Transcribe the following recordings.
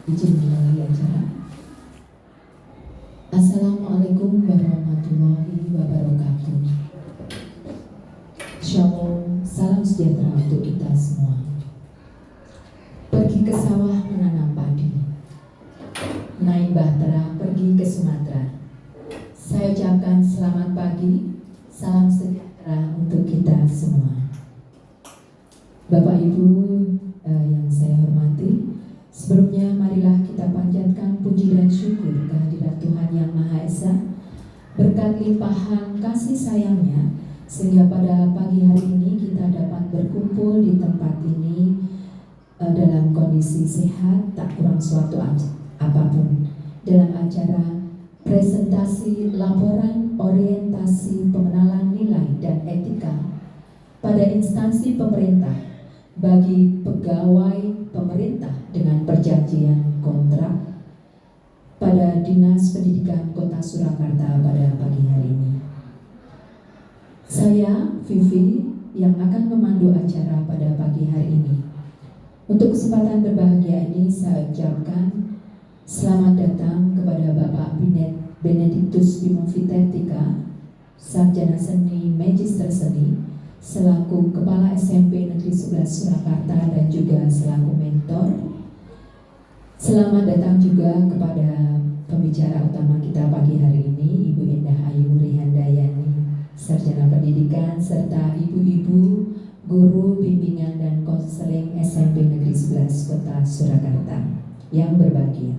Izin mulai acara. Assalamualaikum warahmatullahi wabarakatuh. Shalom, salam sejahtera untuk kita semua. Pergi ke sawah menanam padi, naik bahtera pergi ke Sumatera. Saya ucapkan selamat pagi, salam sejahtera untuk kita semua. Bapak Ibu yang saya hormati, sebelumnya marilah kita panjatkan puji dan syukur kehadirat Tuhan Yang Maha Esa, berkat limpahan kasih sayangnya, sehingga pada pagi hari ini kita dapat berkumpul di tempat ini dalam kondisi sehat, tak kurang suatu apapun, dalam acara presentasi laporan orientasi pengenalan nilai dan etika pada instansi pemerintah bagi pegawai pemerintah dengan perjanjian kontrak pada Dinas Pendidikan Kota Surakarta pada pagi hari ini. Saya, Vivi, yang akan memandu acara pada pagi hari ini. Untuk kesempatan berbahagia ini saya ucapkan selamat datang kepada Bapak Benediktus Bimofitetika, Sarjana Seni Magister Seni, selaku Kepala SMP Negeri 11 Surakarta dan juga selaku mentor. Selamat datang juga kepada pembicara utama kita pagi hari ini, Ibu Indah Ayu Rihandayani, Sarjana Pendidikan, serta ibu-ibu, guru bimbingan dan konseling SMP Negeri 11 Kota Surakarta yang berbahagia.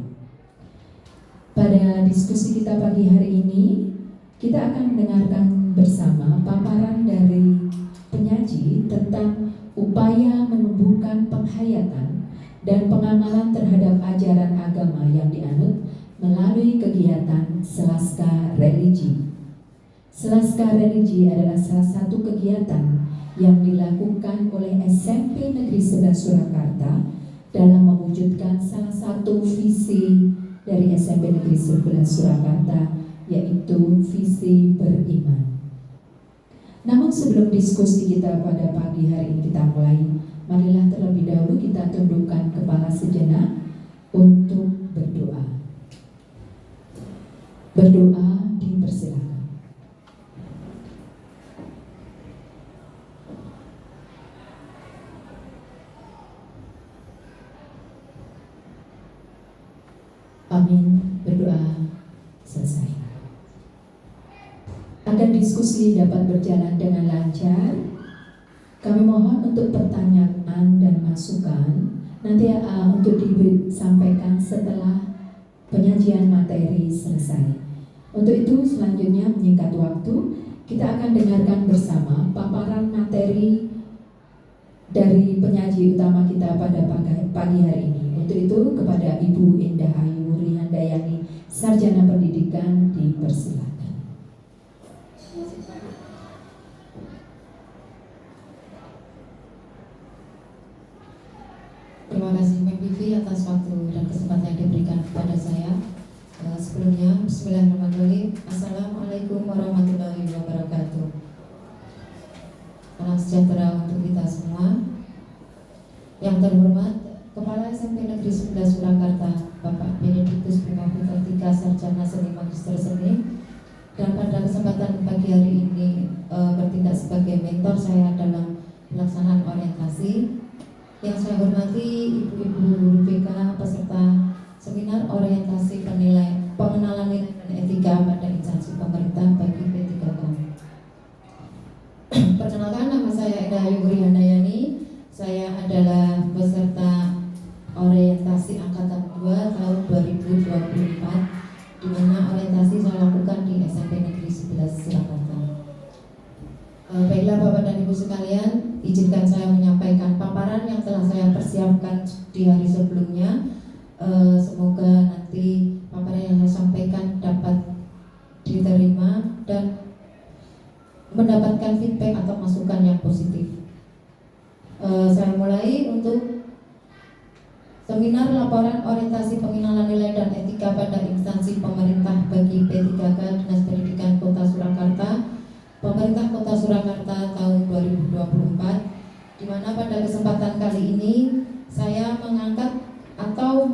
Pada diskusi kita pagi hari ini, kita akan mendengarkan bersama paparan dari penyaji tentang upaya menumbuhkan penghayatan dan pengamalan terhadap ajaran agama yang dianut melalui kegiatan Selaska Religi. Selaska Religi adalah salah satu kegiatan yang dilakukan oleh SMP Negeri 11 Surakarta dalam mewujudkan salah satu visi dari SMP Negeri 11 Surakarta, yaitu visi beriman. Namun sebelum diskusi kita pada pagi hari ini kita mulai, marilah terlebih dahulu kita tundukkan kepala sejenak untuk berdoa. Berdoa dipersilakan. Amin. Berdoa selesai. Agar diskusi dapat berjalan dengan lancar, kami mohon untuk pertanyaan dan masukan nanti untuk disampaikan setelah penyajian materi selesai. Untuk itu selanjutnya menyingkat waktu, kita akan dengarkan bersama paparan materi dari penyaji utama kita pada pagi hari ini. Untuk itu kepada Ibu Indah Ayu Rihandayani, Sarjana Pendidikan, dipersilakan. Terima kasih Mbak Vivi atas waktu dan kesempatan yang diberikan kepada saya. Sebelumnya, Bismillahirrahmanirrahim. Assalamualaikum warahmatullahi wabarakatuh. Salam sejahtera untuk kita semua. Yang terhormat Kepala SMP Negeri 11 Surakarta, Bapak Benediktus Bimofitetika, Sarjana Seni Magister Seni, dan pada kesempatan pagi hari ini bertindak sebagai mentor saya dalam pelaksanaan orientasi. Yang saya hormati ibu-ibu guru BK peserta seminar orientasi pengenalan nilai dan etika pada instansi pemerintah bagi P3K. Perkenalkan, nama saya Indah Ayu Rihandayani. Saya adalah peserta orientasi angkatan 2 tahun 2024, di mana orientasi saya lakukan di SMP Negeri 11 Surakarta. Baiklah Bapak dan Ibu sekalian, izinkan saya menyampaikan paparan yang telah saya persiapkan di hari sebelumnya. Semoga nanti paparan yang saya sampaikan dapat diterima dan mendapatkan feedback atau masukan yang positif. Saya mulai untuk seminar laporan orientasi pengenalan nilai dan etika pada instansi pemerintah bagi P3K Dinas Pendidikan Kota Surakarta, Pemerintah Kota Surakarta tahun 2024, di mana pada kesempatan kali ini saya mengangkat atau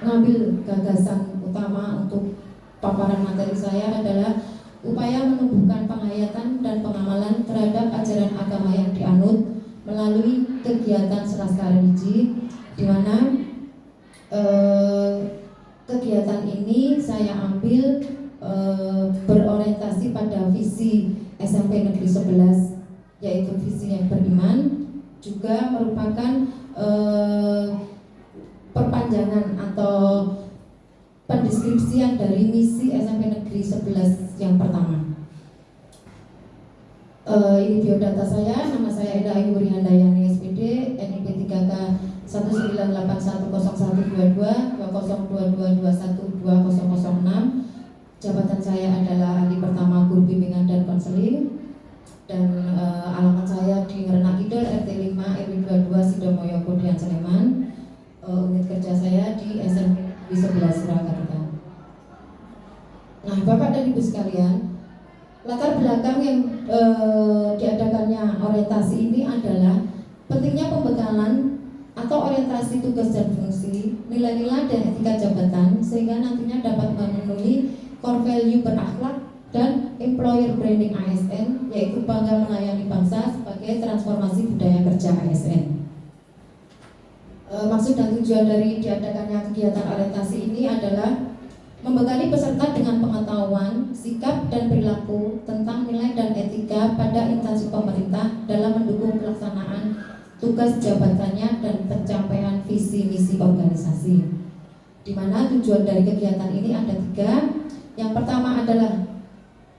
mengambil gagasan utama untuk paparan materi saya adalah upaya menumbuhkan penghayatan dan pengamalan terhadap ajaran agama yang dianut melalui kegiatan Selaskar Religi, di mana kegiatan ini saya ambil berorientasi pada visi SMP Negeri 11, yaitu visi yang beriman, juga merupakan perpanjangan atau pendeskripsian dari misi SMP Negeri 11 yang pertama. Ini biodata saya, nama saya Eda Ayu Handayani SPD, NIP 3K 198101222 2022212006. Jabatan saya adalah ahli pertama guru bimbingan dan konseling, dan alamat saya di Ngerenak Kidul RT 5 RW 22 Sidomoyo Kodian Sleman. Unit kerja saya di SMP di 11 Surakarta. Nah, Bapak dan Ibu sekalian, latar belakang yang diadakannya orientasi ini adalah pentingnya pembekalan atau orientasi tugas dan fungsi, nilai-nilai dan etika jabatan, sehingga nantinya dapat memenuhi core value berakhlak dan employer branding ASN, yaitu bangga melayani bangsa sebagai transformasi budaya kerja ASN. Maksud dan tujuan dari diadakannya kegiatan orientasi ini adalah membekali peserta dengan pengetahuan, sikap dan perilaku tentang nilai dan etika pada instansi pemerintah dalam mendukung pelaksanaan tugas jabatannya dan pencapaian visi misi organisasi. Di mana tujuan dari kegiatan ini ada 3. Yang pertama adalah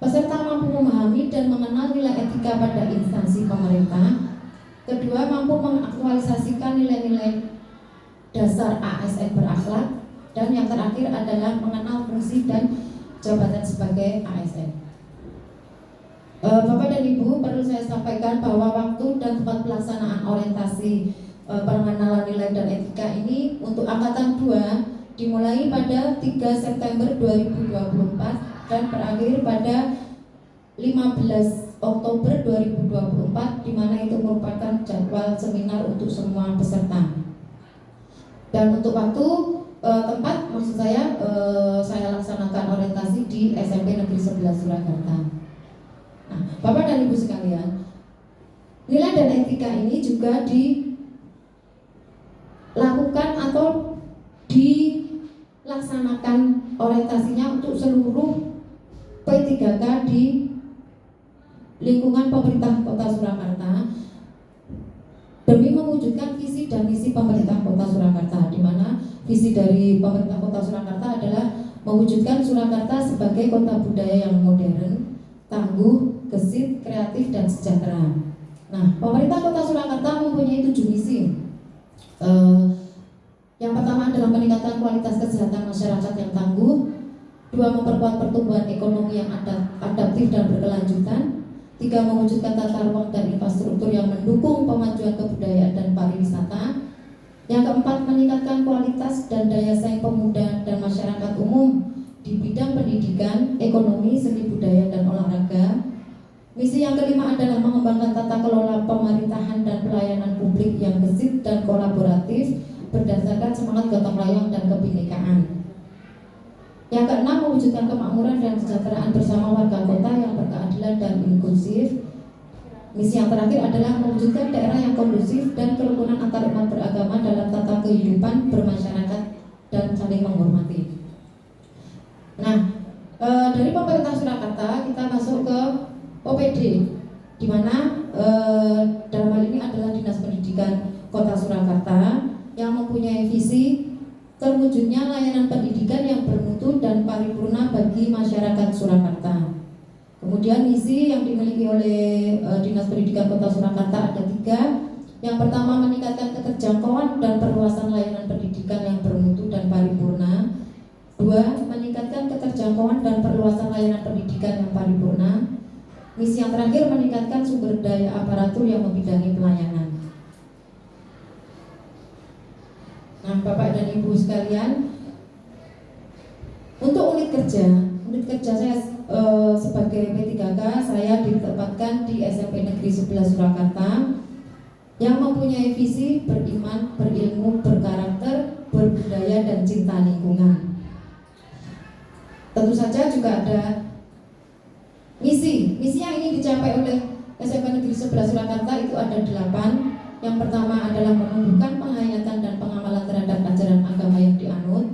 peserta mampu memahami dan mengenal nilai etika pada instansi pemerintah. Kedua, mampu mengaktualisasikan nilai-nilai dasar ASN berakhlak. Dan yang terakhir adalah mengenal fungsi dan jabatan sebagai ASN. Bapak dan Ibu, perlu saya sampaikan bahwa waktu dan tempat pelaksanaan orientasi pengenalan nilai dan etika ini untuk angkatan 2 dimulai pada 3 September 2024 dan berakhir pada 15 Oktober 2024, di mana itu merupakan jadwal seminar untuk semua peserta. Dan untuk waktu tempat, maksud saya laksanakan orientasi di SMP Negeri 11 Surakarta. Nah, Bapak dan Ibu sekalian, nilai dan etika ini juga dilakukan atau dilaksanakan orientasinya untuk seluruh P3K di lingkungan pemerintah Kota Surakarta demi mewujudkan visi dan misi pemerintah Kota Surakarta, di mana visi dari pemerintah Kota Surakarta adalah mewujudkan Surakarta sebagai kota budaya yang modern, tangguh, gesit, kreatif, dan sejahtera. Nah, pemerintah Kota Surakarta mempunyai 7 misi. Yang pertama adalah peningkatan kualitas kesehatan masyarakat yang tangguh. 2, memperkuat pertumbuhan ekonomi yang adaptif dan berkelanjutan. 3, mewujudkan tata ruang dan infrastruktur yang mendukung pemajuan kebudayaan dan pariwisata. Yang keempat, meningkatkan kualitas dan daya saing pemuda dan masyarakat umum di bidang pendidikan, ekonomi, seni budaya, dan olahraga. Misi yang kelima adalah mengembangkan tata kelola pemerintahan dan pelayanan publik yang gesit dan kolaboratif berdasarkan semangat gotong royong dan kebinekaan. Yang keenam, mewujudkan kemakmuran dan kesejahteraan bersama warga kota yang berkeadilan dan inklusif. Misi yang terakhir adalah mewujudkan daerah yang kondusif dan kerukunan antar umat beragama dalam tata kehidupan bermasyarakat dan saling menghormati. Nah, dari pemerintah Surakarta kita masuk ke OPD, di mana dalam hal ini adalah Dinas Pendidikan Kota Surakarta yang mempunyai visi terwujudnya layanan pendidikan yang bermutu dan paripurna bagi masyarakat Surakarta. Kemudian misi yang dimiliki oleh Dinas Pendidikan Kota Surakarta ada 3. Yang pertama, meningkatkan keterjangkauan dan perluasan layanan pendidikan yang bermutu dan paripurna. 2, meningkatkan keterjangkauan dan perluasan layanan pendidikan yang paripurna. Misi yang terakhir, meningkatkan sumber daya aparatur yang membidangi pelayanan. Nah, Bapak dan Ibu sekalian, untuk unit kerja saya sebagai P3K, saya ditempatkan di SMP Negeri 11 Surakarta. yang mempunyai visi beriman, berilmu, berkarakter, berbudaya, dan cinta lingkungan. Tentu saja juga ada misi yang ingin dicapai oleh SMP Negeri 11 Surakarta itu ada 8. Yang pertama adalah menumbuhkan penghayatan dan pengamalan terhadap ajaran agama yang dianut.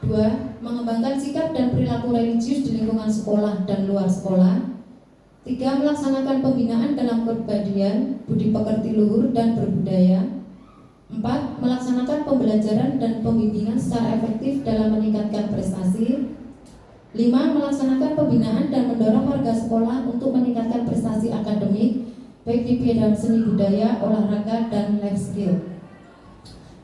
2. Mengembangkan sikap dan perilaku religius di lingkungan sekolah dan luar sekolah. 3. Melaksanakan pembinaan dalam kepribadian, budi pekerti luhur dan berbudaya. 4. Melaksanakan pembelajaran dan pembimbingan secara efektif dalam meningkatkan prestasi. 5. Melaksanakan pembinaan dan mendorong warga sekolah untuk meningkatkan prestasi akademik, baik di bidang seni budaya, olahraga, dan life skill.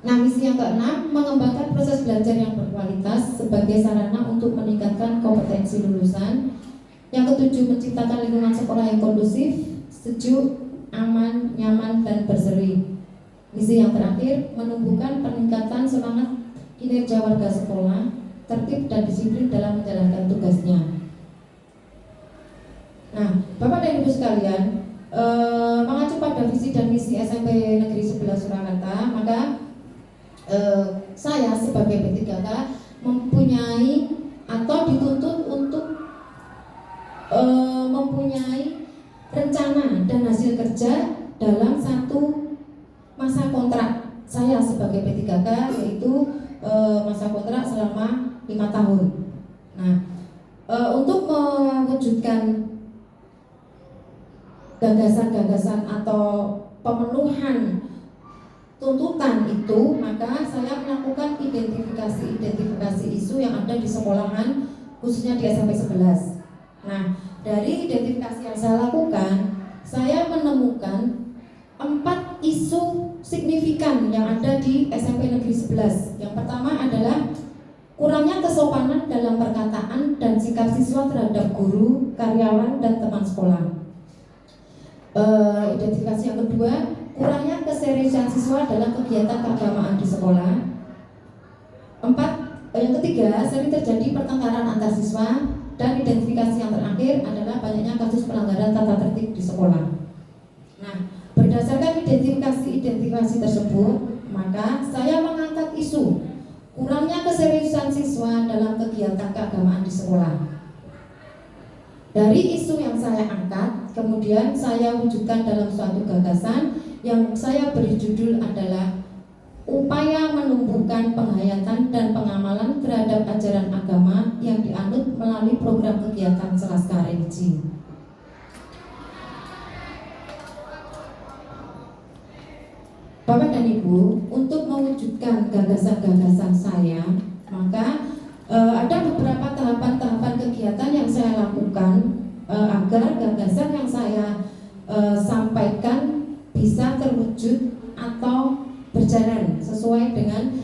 Nah, misi yang keenam, mengembangkan proses belajar yang berkualitas sebagai sarana untuk meningkatkan kompetensi lulusan. Yang ketujuh, menciptakan lingkungan sekolah yang kondusif, sejuk, aman, nyaman, dan berseri. Misi yang terakhir, menumbuhkan peningkatan semangat kinerja warga sekolah, tertib dan disiplin dalam menjalankan tugasnya. Nah, Bapak dan Ibu sekalian, mengacu pada visi dan misi SMP Negeri 11 Surakarta, maka saya sebagai P3K mempunyai atau dituntut untuk mempunyai rencana dan hasil kerja dalam satu masa kontrak saya sebagai P3K, yaitu masa kontrak selama 5 tahun. Nah, untuk mewujudkan gagasan-gagasan atau pemenuhan tuntutan itu, maka saya melakukan identifikasi isu yang ada di sekolahan, khususnya di SMP 11. Nah, dari identifikasi yang saya lakukan, saya menemukan 4 isu signifikan yang ada di SMP Negeri 11. Yang pertama adalah kurangnya kesopanan dalam perkataan dan sikap siswa terhadap guru, karyawan, dan teman sekolah. Identifikasi yang kedua, kurangnya keseriusan siswa dalam kegiatan keagamaan di sekolah. 4. Yang ketiga, sering terjadi pertengkaran antar siswa. Dan identifikasi yang terakhir adalah banyaknya kasus pelanggaran tata tertib di sekolah. Nah, berdasarkan identifikasi tersebut, maka saya mengangkat isu kurangnya keseriusan siswa dalam kegiatan keagamaan di sekolah. Dari isu yang saya angkat, kemudian saya wujudkan dalam suatu gagasan yang saya beri judul adalah upaya menumbuhkan penghayatan dan pengamalan terhadap ajaran agama yang dianut melalui program kegiatan Selaskar Religi. Bapak dan Ibu, untuk mewujudkan gagasan-gagasan saya, maka ada beberapa tahapan-tahapan kegiatan yang saya lakukan agar gagasan yang saya sampaikan bisa terwujud atau berjalan sesuai dengan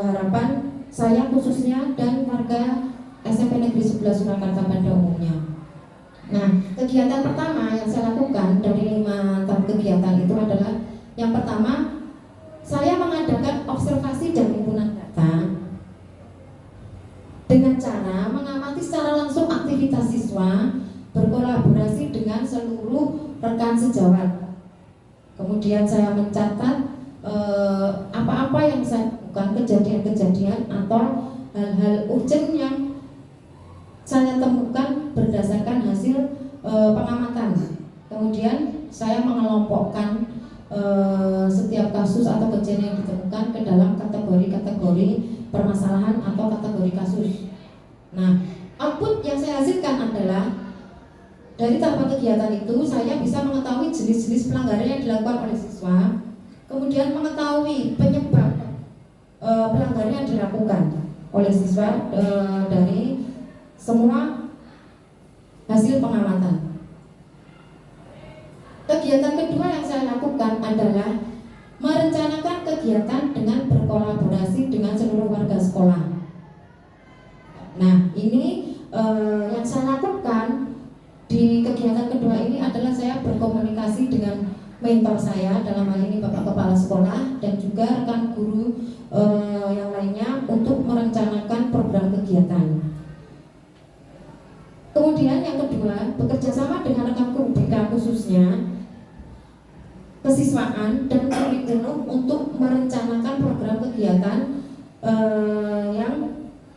harapan saya khususnya dan warga SMP Negeri 11 Surakarta pada umumnya. Nah, kegiatan pertama yang saya lakukan dari 5 tahap kegiatan itu adalah yang pertama, saya mengadakan observasi dan himpunan data dengan cara mengamati secara langsung aktivitas siswa, berkolaborasi dengan seluruh rekan sejawat. Kemudian saya mencatat apa-apa yang saya lakukan, kejadian-kejadian atau hal-hal urgent yang saya temukan berdasarkan hasil pengamatan. Kemudian saya mengelompokkan setiap kasus atau kejadian yang ditemukan ke dalam kategori-kategori permasalahan atau kategori kasus. Nah, output yang saya hasilkan adalah dari tahapan kegiatan itu saya bisa mengetahui jenis-jenis pelanggaran yang dilakukan oleh siswa, kemudian mengetahui penyebab pelanggaran yang dilakukan oleh siswa dari semua hasil pengamatan. Kegiatan kedua yang saya lakukan adalah merencanakan kegiatan dengan berkolaborasi dengan seluruh warga sekolah. Nah, ini yang saya lakukan di kegiatan kedua ini adalah saya berkomunikasi dengan mentor saya, dalam hal ini Bapak Kepala Sekolah dan juga rekan guru yang lainnya untuk merencanakan program kegiatan. Kemudian yang kedua, bekerja sama dengan rekan guru BK khususnya kesiswaan dan kurikulum untuk merencanakan program kegiatan yang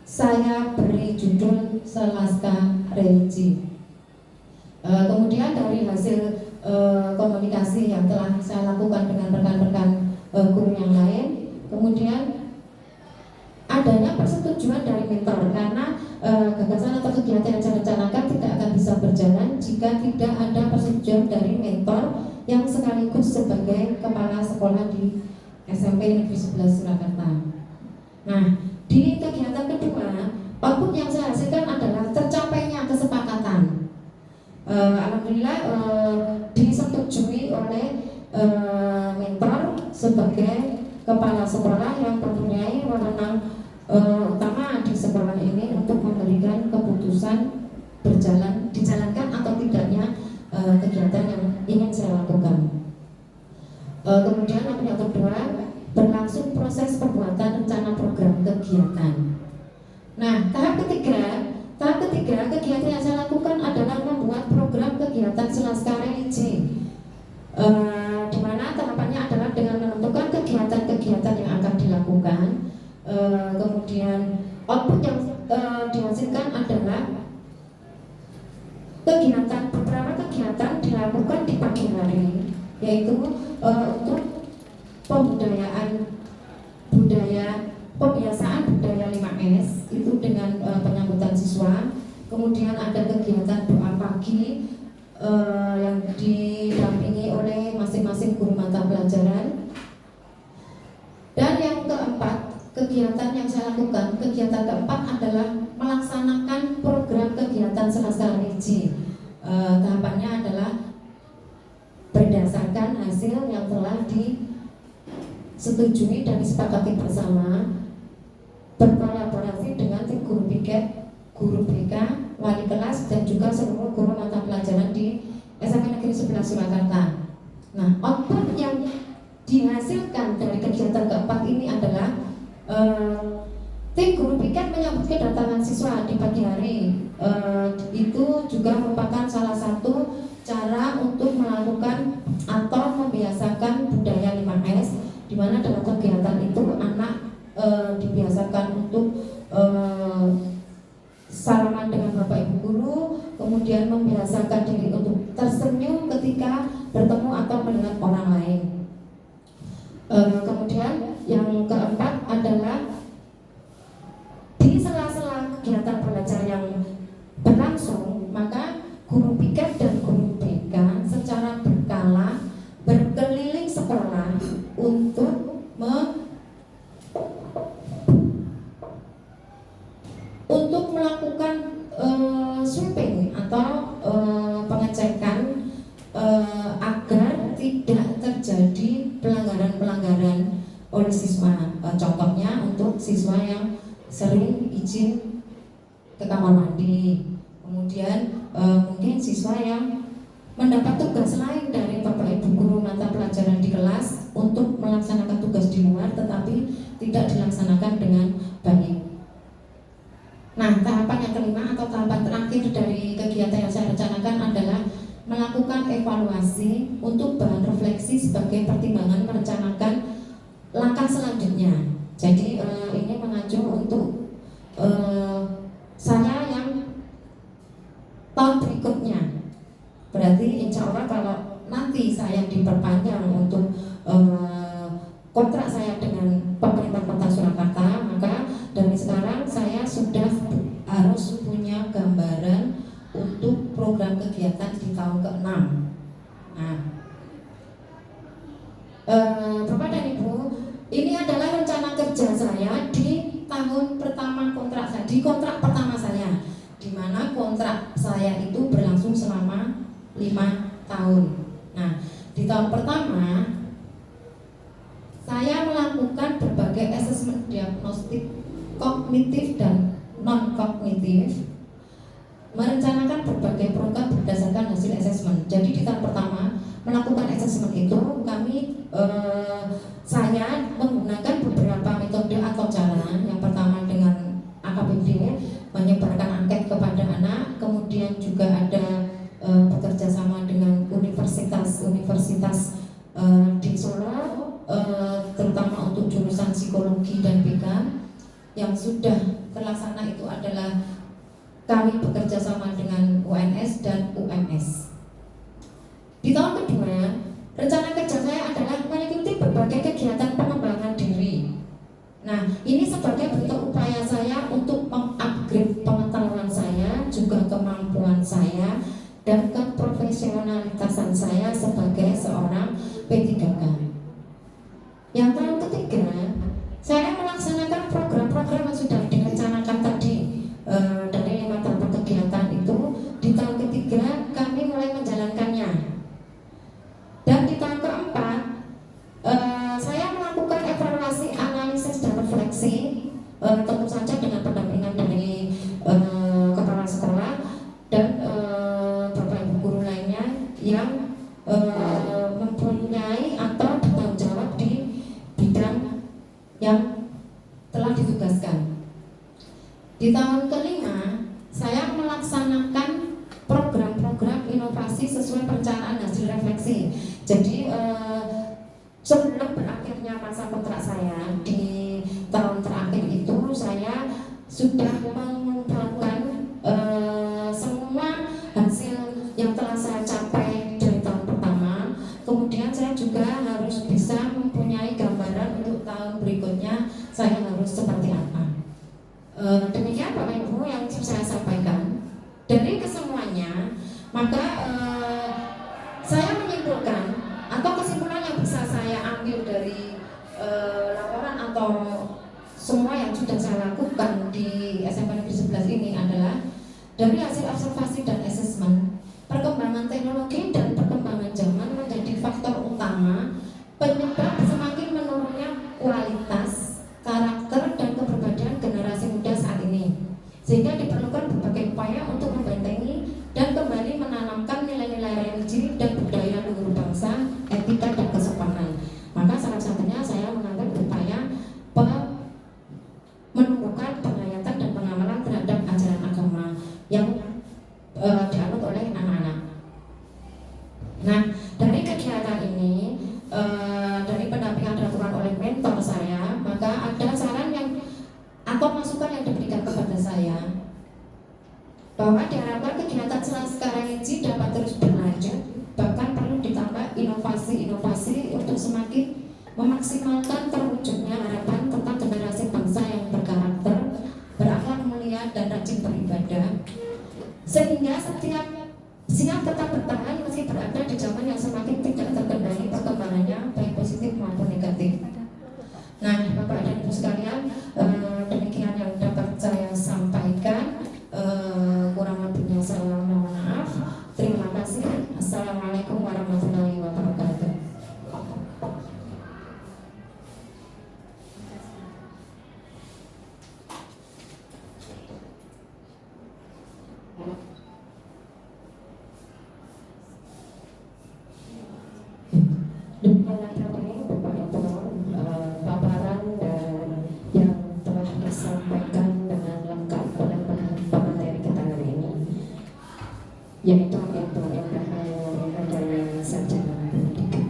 saya beri judul Selaska Religi. Kemudian dari hasil komunikasi yang telah saya lakukan dengan rekan-rekan guru yang lain, kemudian adanya persetujuan dari mentor karena gagasan atau kegiatan yang saya rencanakan tidak akan bisa berjalan jika tidak ada persetujuan dari mentor yang sekaligus sebagai kepala sekolah di SMP Negeri 11 Surakarta. Nah, di kegiatan kedua, output yang saya hasilkan adalah tercapainya kesepakatan. Alhamdulillah disetujui oleh mentor sebagai kepala sekolah yang mempunyai wewenang utama di sekolah ini untuk memberikan keputusan dijalankan atau tidaknya kegiatan yang ingin saya lakukan. Kemudian yang kedua, berlangsung proses pembuatan rencana program kegiatan. Nah, tahap ketiga kegiatan yang saya lakukan adalah membuat program kegiatan Selaska Religi, di mana tahapannya adalah dengan menentukan kegiatan-kegiatan yang akan dilakukan. Kemudian output yang dihasilkan adalah beberapa kegiatan dilakukan di pagi hari, yaitu untuk pembiasaan budaya 5S itu dengan penyambutan siswa. Kemudian ada kegiatan doa pagi yang didampingi oleh masing-masing guru mata pelajaran. Dan yang keempat, kegiatan yang saya lakukan, kegiatan keempat adalah melaksanakan program kegiatan Selaska Religi. Tahapannya adalah berdasarkan hasil yang telah disetujui dan disepakati bersama, berkolaborasi dengan tim guru piket, guru BK, wali kelas, dan juga seluruh guru mata pelajaran di SMP Negeri 11 Surakarta. Nah, output yang dihasilkan dari kegiatan keempat ini adalah tim guru piket menyambut kedatangan siswa di pagi hari. Itu juga merupakan salah satu cara untuk melakukan atau membiasakan budaya 5S, di mana dalam kegiatan itu anak dibiasakan untuk salaman dengan bapak ibu guru, kemudian membiasakan diri untuk tersenyum ketika bertemu atau melihat orang lain. Kemudian yang keempat adalah di sela-sela kegiatan belajar yang berlangsung, maka guru piket dan guru BK secara berkala berkeliling sekolah untuk melakukan sweeping atau pengecekan agar tidak terjadi pelanggaran oleh siswa. Contohnya untuk siswa yang sering izin ke kamar mandi, kemudian mungkin siswa yang mendapat tugas lain dari bapak ibu guru mata pelajaran di kelas untuk melaksanakan tugas di luar tetapi tidak dilaksanakan dengan baik. Nah, tahapan yang kelima atau tahapan terakhir dari kegiatan yang saya rencanakan adalah melakukan evaluasi untuk bahan refleksi sebagai pertimbangan merencanakan langkah selanjutnya. Jadi ini mengacu untuk saya yang tahun berikutnya. Berarti insya Allah kalau nanti saya diperpanjang untuk kontrak saya dengan pemerintah Kota Surakarta, maka dari sekarang saya sudah harus punya gambaran untuk program kegiatan di tahun ke-6. Nah, Bapak dan Ibu, ini adalah rencana kerja saya di tahun pertama kontrak saya, di kontrak pertama saya, di mana kontrak saya itu berlangsung selama 5 tahun. Nah, di tahun pertama saya melakukan berbagai asesmen diagnostik kognitif dan non-kognitif, merencanakan berbagai program berdasarkan hasil asesmen. Jadi di tahun pertama melakukan asesmen itu saya menggunakan beberapa metode atau cara. Yang pertama dengan AKBD, menyebarkan angket kepada anak, kemudian juga ada bekerja sama dengan universitas di Solo, terutama untuk jurusan psikologi dan BK. Yang sudah terlaksana itu adalah kami bekerja sama dengan UNS dan UMS. Di tahun kedua, rencana kerja saya adalah mengikuti berbagai kegiatan pengembangan diri. Nah, ini sebagai bentuk upaya saya untuk mengupgrade pengetahuan saya, juga kemampuan saya, dan keprofesionalitasan saya sebagai seorang P3K. Yang tahun ketiga, saya melaksanakan program-program yang sudah direncanakan tadi dari 5 tahun kegiatan itu. Di tahun ketiga, kami mulai menjalankannya. Dan di tahun keempat, saya melakukan evaluasi, analisis, dan refleksi, tentu saja dengan pendampingan dari kepala sekolah dan bapak ibu guru lainnya yang mempunyai atau bertanggung jawab di bidang yang telah ditugaskan. Di tahun kelima, saya melaksanakan program-program inovasi sesuai perencanaan hasil refleksi. Jadi sebelum berakhirnya masa kontrak saya di tahun terakhir itu, saya sudah mengumpulkan semua hasil yang telah saya capai dari tahun pertama. Kemudian saya juga harus bisa mempunyai gambaran untuk tahun berikutnya saya harus seperti apa. Demikian Bapak Ibu yang saya sampaikan. Dari kesemuanya, maka saya menyimpulkan atau kesimpulan yang bisa saya ambil dari laporan atau semua yang sudah saya lakukan di SMP Negeri 11 ini adalah dari hasil observasi dan asesmen, perkembangan teknologi dan perkembangan zaman menjadi faktor utama penyebab semakin menurunnya kualitas, karakter, dan kepribadian generasi muda saat ini. Sehingga diperlukan berbagai upaya untuk membentengi dan kembali menanamkan nilai-nilai religi dan budaya luhur bangsa, etika, dan kesopanan. Maka salah satunya saya mengambil upaya menumbuhkan penghayatan dan pengamalan terhadap ajaran agama yang dianut oleh anak-anak. Nah, dari kegiatan ini, dari pendampingan dilakukan oleh mentor saya, maka ada saran yang atau masukan yang diberikan kepada saya bahwa diharapkan kegiatan sekarang ini dapat terus berlanjut, bahkan perlu ditambah inovasi-inovasi untuk semakin memaksimalkan terwujudnya harapan tentang generasi bangsa yang berkarakter, berakhlak mulia, dan rajin beribadah, sehingga setiap siap tetap bertahan meski berada di zaman yang semakin tidak terkendali perkembangannya, baik positif maupun negatif. Nah, Bapak dan Ibu sekalian, demikian yang dapat saya sampaikan. Kurang lebihnya saya mohon maaf. Terima kasih. Assalamualaikum warahmatullahi wabarakatuh. Demikianlah kami Bapak Ibu paparan dan yang telah disampaikan dengan lengkap oleh pemateri kita hari ini, yaitu Ibu Endah Ayu Radaya Sarjana Pendidikan.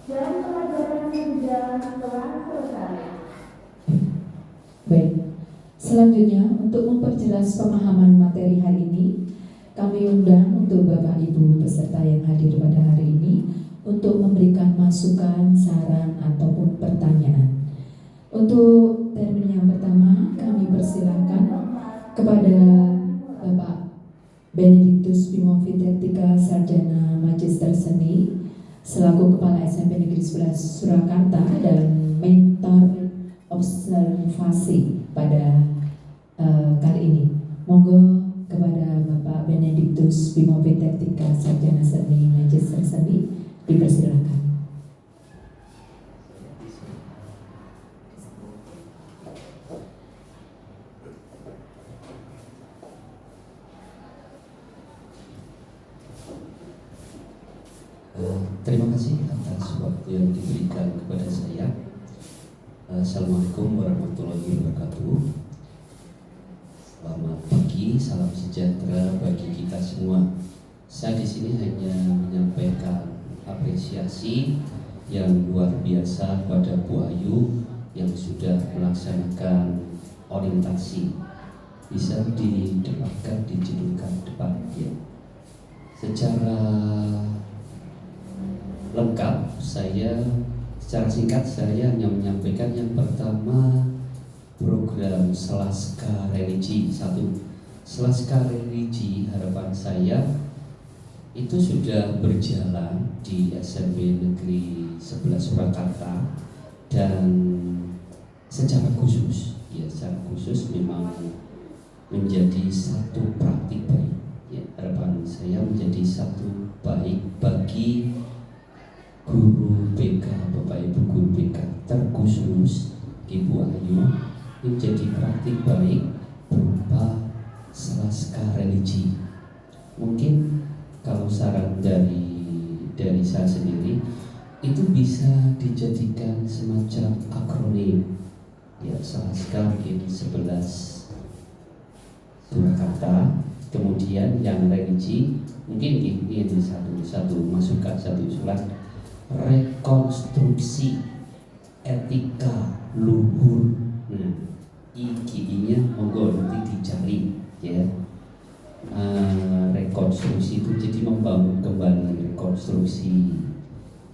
Dan pelajaran juga telah selesai. Baik, selanjutnya untuk memperjelas pemahaman materi hari ini, kami undang untuk Bapak Ibu peserta yang hadir pada hari ini untuk memberikan masukan, saran, ataupun pertanyaan. Untuk termin yang pertama, kami persilahkan kepada Bapak Benedictus Bimo Fitetika Sarjana Magister Seni selaku Kepala SMP Negeri 11 Surakarta dan mentor observasi pada kali ini. Status Bimo Petertika Sarjana Seni Magister Seni dipersilakan. Terima kasih atas waktu yang diberikan kepada saya. Assalamualaikum warahmatullahi wabarakatuh. Selamat pagi, salam sejahtera bagi kita semua. Saya di sini hanya menyampaikan apresiasi yang luar biasa kepada Bu Ayu yang sudah melaksanakan orientasi. Bisa didebatkan, dijudulkan debat ya. Secara lengkap, secara singkat saya hanya menyampaikan yang pertama program Selaska Religi 1. Selaska Religi harapan saya itu sudah berjalan di SMP Negeri 11 Surakarta dan secara khusus memang menjadi satu praktik baik ya, harapan saya menjadi satu baik bagi guru BK, Bapak Ibu guru BK terkhusus Ibu Ayu menjadi praktik baik berupa Selaska Religi. Mungkin kalau saran dari saya sendiri itu bisa dijadikan semacam akronim ya, Selaska mungkin 11 Surakarta, kemudian yang religi mungkin ini satu masukan, satu usulan rekonstruksi etika luhur. Nah, IGI-nya monggo nanti dicari ya. Rekonstruksi itu jadi membangun kembali rekonstruksi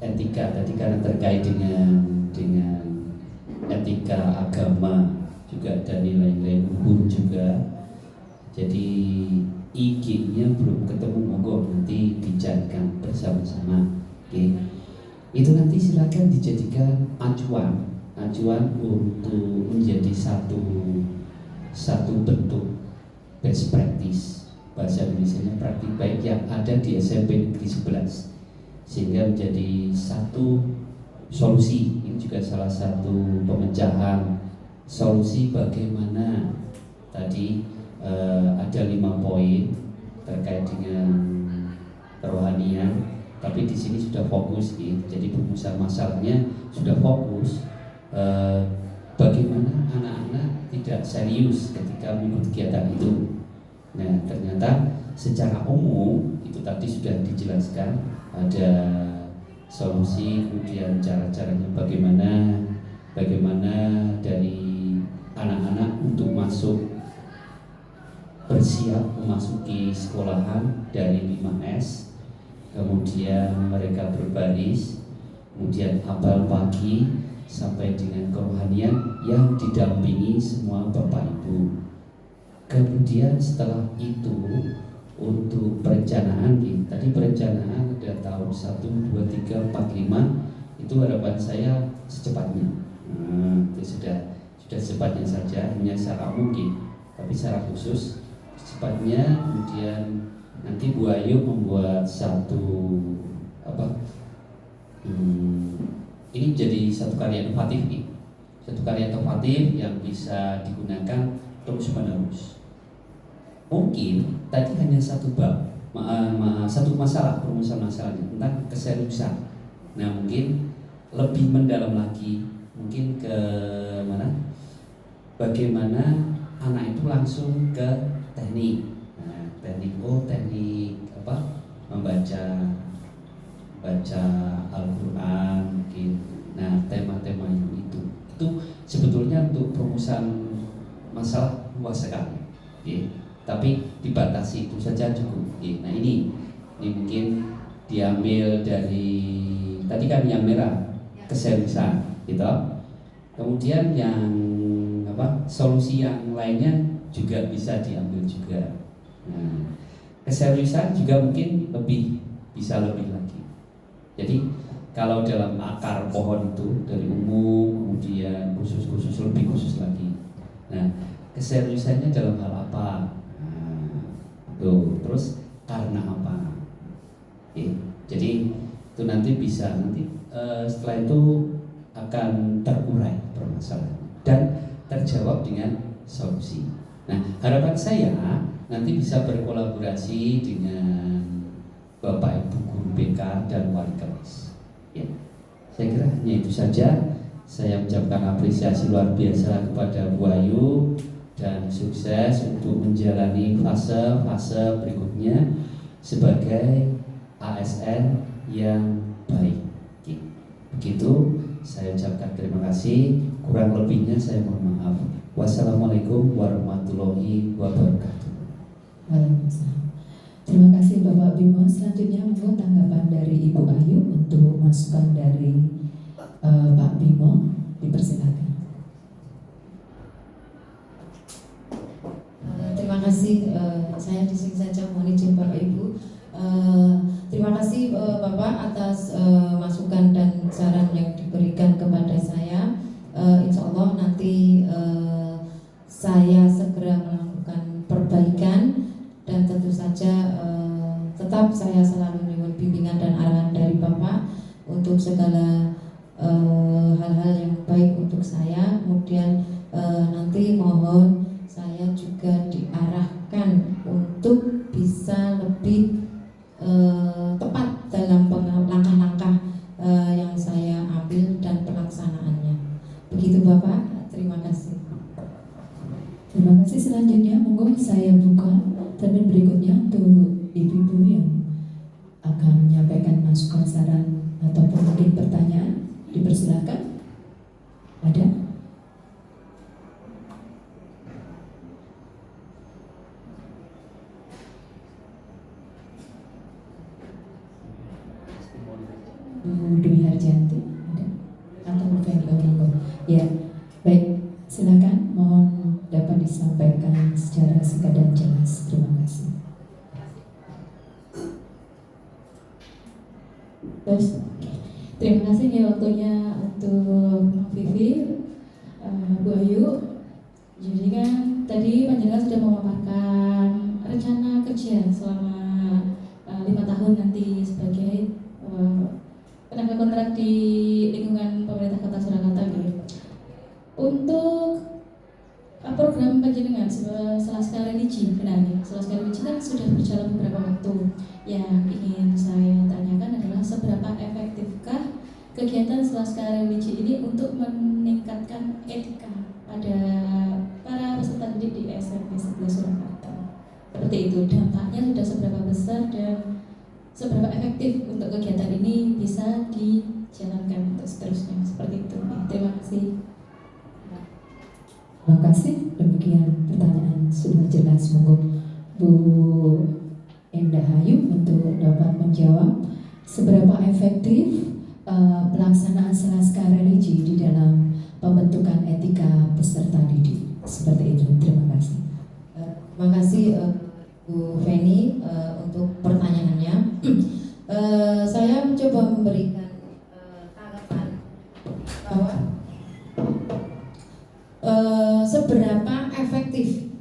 etika tadi karena terkait dengan etika agama juga ada nilai-nilai luhur juga. Jadi IG-nya belum ketemu, monggo nanti dicarikan bersama-sama. Oke. Itu nanti silakan dijadikan acuan untuk menjadi satu bentuk best practice, bahasa Indonesianya praktik baik yang ada di SMP Negeri 11 sehingga menjadi satu solusi. Ini juga salah satu pemecahan solusi bagaimana tadi ada 5 poin terkait dengan kerohanian. Tapi di sini sudah fokus, gitu. Jadi perumusan masalahnya sudah fokus. Bagaimana anak-anak tidak serius ketika mengikuti kegiatan itu. Nah, ternyata secara umum itu tadi sudah dijelaskan ada solusi, kemudian cara-caranya bagaimana dari anak-anak untuk bersiap memasuki sekolahan dari 5S. Kemudian mereka berbaris, kemudian apel pagi sampai dengan kerohanian yang didampingi semua Bapak Ibu. Kemudian setelah itu untuk perencanaan, tadi perencanaan ada tahun 1, 2, 3, 4, 5 itu harapan saya secepatnya. Itu sudah secepatnya saja, hanya secara mungkin, tapi secara khusus secepatnya. Kemudian nanti Bu Ayu membuat ini jadi satu karya inovatif nih, satu karya inovatif yang bisa digunakan terus menerus. Mungkin tadi hanya satu bab, satu masalah, perumusan masalahnya tentang keseriusan. Nah, mungkin lebih mendalam lagi, mungkin ke mana? Bagaimana anak itu langsung ke teknik. Nah, teknik membaca Al-Quran mungkin. Nah, tema-tema itu sebetulnya untuk perumusan masalah luas sekali. Tapi dibatasi itu saja cukup. Nah, ini mungkin diambil dari tadi kan yang merah keseriusan gitu. Kemudian yang solusi yang lainnya juga bisa diambil juga. Nah, keseriusan juga mungkin bisa lebih lagi. Jadi kalau dalam akar pohon itu dari umum, kemudian khusus lebih khusus lagi. Nah, keseriusannya dalam hal apa? Terus karena apa. Oke. Jadi itu nanti bisa setelah itu akan terurai permasalahan dan terjawab dengan solusi. Nah, harapan saya nanti bisa berkolaborasi dengan Bapak Ibu Guru BK dan wali kelas. Ya, saya kira hanya itu saja. Saya ucapkan apresiasi luar biasa kepada Bu Ayu dan sukses untuk menjalani fase-fase berikutnya sebagai ASN yang baik. Begitu, saya ucapkan terima kasih. Kurang lebihnya saya mohon maaf. Wassalamualaikum warahmatullahi wabarakatuh. Waalaikumsalam. Terima kasih Bapak Bimo. Selanjutnya mohon tanggapan dari Ibu Ayu untuk masukan dari Pak Bimo. Dipersilakan. Terima kasih. Saya di sini saja mohon izin Bapak Ibu. Terima kasih Bapak atas masukan dan saran yang diberikan kepada saya. Insya Allah nanti saya segera melakukan perbaikan dan tentu saja tetap saya selalu menyusun bimbingan dan arahan dari Bapak untuk segala hal-hal yang baik untuk saya. Kemudian nanti mohon saya juga diarahkan untuk bisa lebih tepat dalam langkah-langkah yang saya ambil dan pelaksanaannya. Begitu Bapak, terima kasih. Terima kasih. Selanjutnya monggo saya buka termin berikutnya untuk ibu-ibu yang akan menyampaikan masukan, saran ataupun mungkin pertanyaan. Dipersilakan. Ada? Bu Dwi Harjanti ada? Atau Bu Feni Omonggo? Ya, baik. Silakan, mohon dapat disampaikan secara singkat dan jelas. Terima kasih. Terus, terima kasih nih waktunya untuk Vivi, Bu Ayu. Jadi kan tadi panjenengan sudah memaparkan rencana kerja selama 5 tahun nanti sebagai tenaga kontrak di lingkungan pemerintah Kota Surakarta gitu. Untuk program panjenengan Selaskar Religi, benar ya? Selaskar Religi kan sudah berjalan beberapa waktu. Yang ingin saya tanyakan adalah seberapa efektifkah kegiatan Selaskar Religi ini untuk meningkatkan etika pada para peserta didik di SMP 11 Surakarta. Seperti itu, dampaknya sudah seberapa besar dan seberapa efektif untuk kegiatan ini bisa dijalankan untuk seterusnya. Seperti itu. Ya, terima kasih. Terima kasih. Demikian pertanyaan sudah jelas. Monggo Bu Endah Ayu untuk dapat menjawab seberapa efektif pelaksanaan Selaskar Religi di dalam pembentukan etika peserta didik. Seperti itu. Terima kasih. Terima kasih Bu Feni untuk pertanyaannya. Saya mencoba memberikan tanggapan bahwa seberapa efektif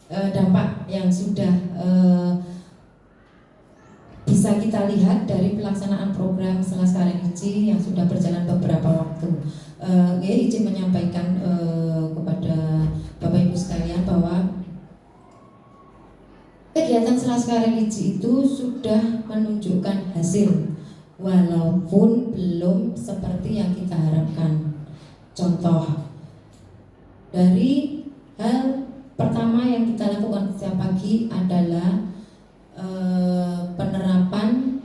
dampak yang sudah bisa kita lihat dari pelaksanaan program Selaskar Religi yang sudah berjalan beberapa waktu. Izin menyampaikan kepada Bapak Ibu sekalian bahwa kegiatan Selaskar Religi itu sudah menunjukkan hasil walaupun belum seperti yang kita harapkan. Contoh dari hal pertama yang kita lakukan setiap pagi adalah penerapan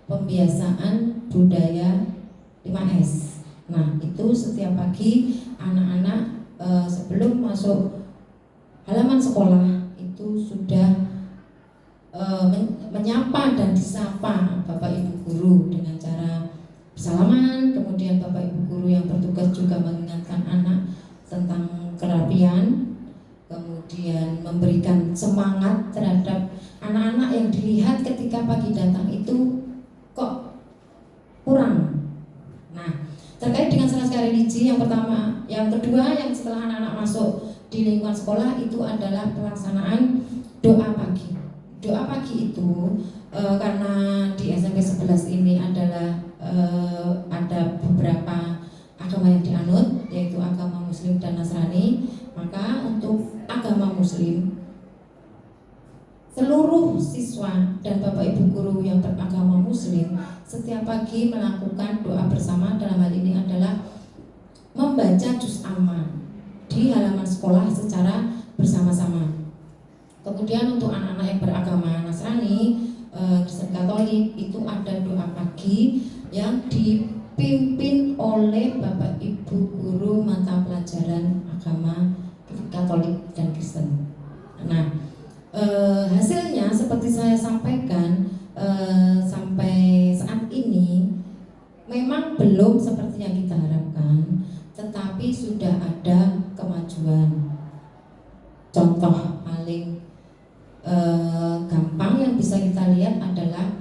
pembiasaan budaya 5S. Nah, itu setiap pagi anak-anak sebelum masuk halaman sekolah itu sudah menyapa dan disapa Bapak Ibu guru dengan cara bersalaman. Kemudian Bapak Ibu guru yang bertugas juga mengingatkan anak tentang kerapian, kemudian memberikan semangat terhadap anak-anak yang dilihat ketika pagi datang itu kok kurang. Nah, terkait dengan Selaskar Religi yang pertama, yang kedua, yang setelah anak-anak masuk di lingkungan sekolah itu adalah pelaksanaan doa pagi. doa pagi itu karena di SMP 11 ini adalah ada beberapa agama yang dianut, yaitu agama Muslim dan Nasrani. Maka untuk agama Muslim, seluruh siswa dan Bapak Ibu guru yang beragama Muslim setiap pagi melakukan doa bersama. Dalam hal ini adalah membaca juz amma di halaman sekolah secara bersama-sama. Kemudian untuk anak-anak yang beragama Nasrani, Kristen Katolik, itu ada doa pagi yang dipimpin oleh Bapak Ibu guru mata pelajaran agama Katolik dan Kristen. Nah, hasilnya seperti saya sampaikan, sampai saat ini memang belum seperti yang kita harapkan, tetapi sudah ada kemajuan. Contoh paling gampang yang bisa kita lihat adalah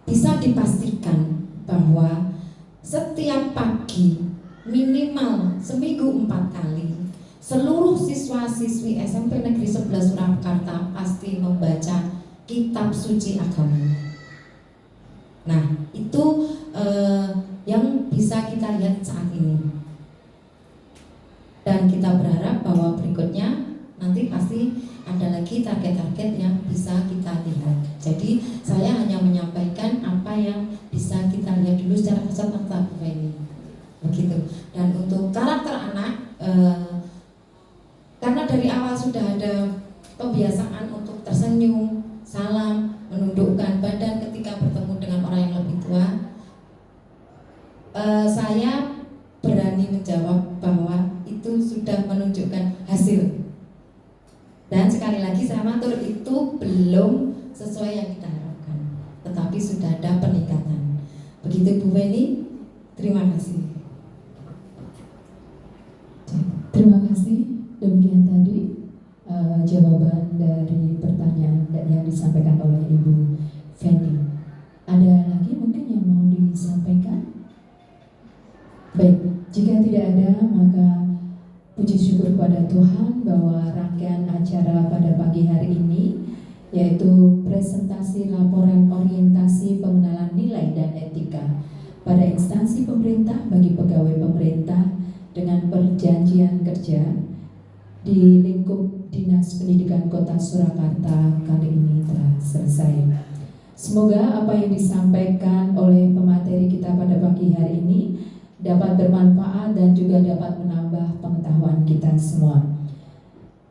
bisa dipastikan bahwa setiap pagi minimal seminggu 4 kali seluruh siswa-siswi SMP Negeri 11 Surakarta pasti membaca kitab suci agama. Nah, itu yang bisa kita lihat saat ini. Dan kita berharap bahwa berikutnya nanti pasti ada lagi target-target yang bisa kita lihat. Jadi saya hanya menyampaikan apa yang bisa kita lihat dulu secara kasat mata ini. Begitu. Dan untuk karakter anak, karena dari awal sudah ada pembiasaan untuk tersenyum, salam, menundukkan badan ketika bertemu dengan orang yang lebih tua, saya berani menjawab bahwa itu sudah menunjukkan hasil. Dan sekali lagi saya matur, itu belum sesuai yang kita harapkan, tetapi sudah ada peningkatan. Begitu Bu Weni, terima kasih. Terima kasih. Demikian tadi jawaban dari pertanyaan yang disampaikan oleh Ibu Feni. Ada lagi mungkin yang mau disampaikan? Baik, jika tidak ada, maka puji syukur kepada Tuhan bahwa rangkaian acara pada pagi hari ini, yaitu presentasi laporan orientasi pengenalan nilai dan etika pada instansi pemerintah bagi pegawai pemerintah dengan perjanjian kerja di lingkup Dinas Pendidikan Kota Surakarta kali ini telah selesai. Semoga apa yang disampaikan oleh pemateri kita pada pagi hari ini dapat bermanfaat dan juga dapat menambah pengetahuan kita semua.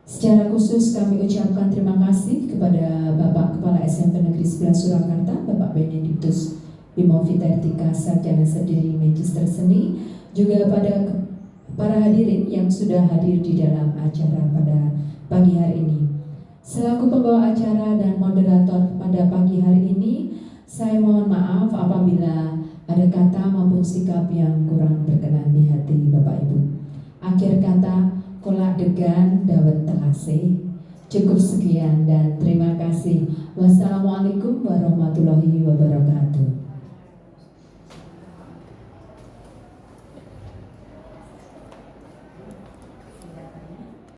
Secara khusus kami ucapkan terima kasih kepada Bapak Kepala SMP Negeri 11 Surakarta, Bapak Benediktus Bimo Fitartika, Sarjana Sendiri Magister Seni, juga pada para hadirin yang sudah hadir di dalam acara pada pagi hari ini. Selaku pembawa acara dan moderator pada pagi hari ini, saya mohon maaf apabila ada kata maupun sikap yang kurang berkenan di hati Bapak Ibu. Akhir kata, kolak degan dawet telase. Cukup sekian dan terima kasih. Wassalamualaikum warahmatullahi wabarakatuh.